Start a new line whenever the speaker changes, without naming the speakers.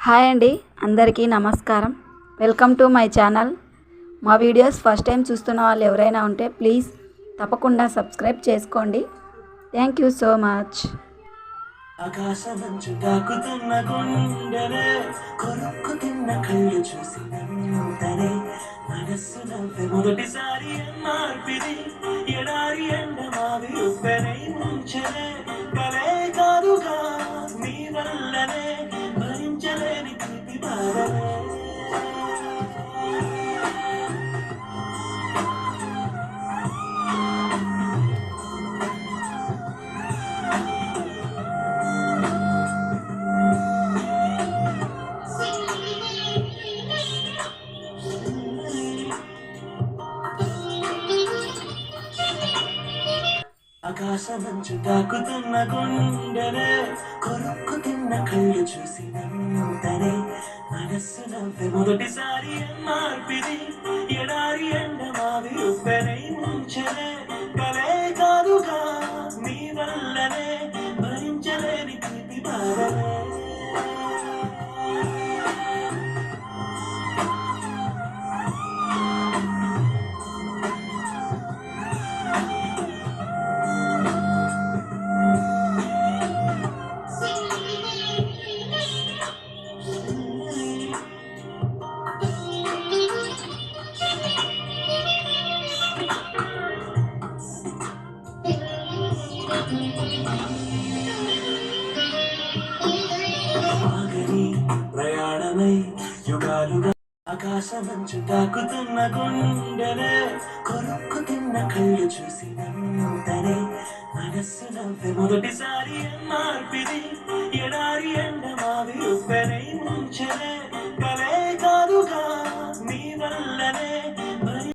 Hi అండి, అందరికీ నమస్కారం. Welcome to my channel. మా వీడియోస్ ఫస్ట్ టైం చూస్తున్న వాళ్ళు ఎవరైనా ఉంటే ప్లీజ్ తప్పకుండా సబ్స్క్రైబ్ చేసుకోండి. Thank you so much.
ఆకాశమంచు తాకుతున్న గుండెనే కొరుక్కు తిన్న కళ్ళు చూసినంతనే మనస్సు నవ్వే మొదటిసారి మార్పిది ఎడారి ఎండ మావి ఉప్పెనై ముంచనే కలే కాదుగా నీ వల్లనే భరించలేని తీపి బాధనే ఆకాశమంచు తాకుతున్న గుండెనే కొరుక్కు తిన్న కళ్ళు చూసినంతనే మనస్సు నవ్వే మొదటిసారి మార్పిది ఎడారి ఎండ మావి ఉప్పెనై ముంచనే కలే కాదుగా నీ వల్లనే భరించలేని తీపి బాధనే ప్రయాణమై యుగాలుగా ఆకాశమంచు తాకుతున్న గుండెనే కొరుక్కు తిన్న కళ్ళు చూసినంతనే మనస్సు నవ్వే మొదటిసారి మార్పిది ఎడారి ఎండ మావి ఉప్పెనై ముంచనే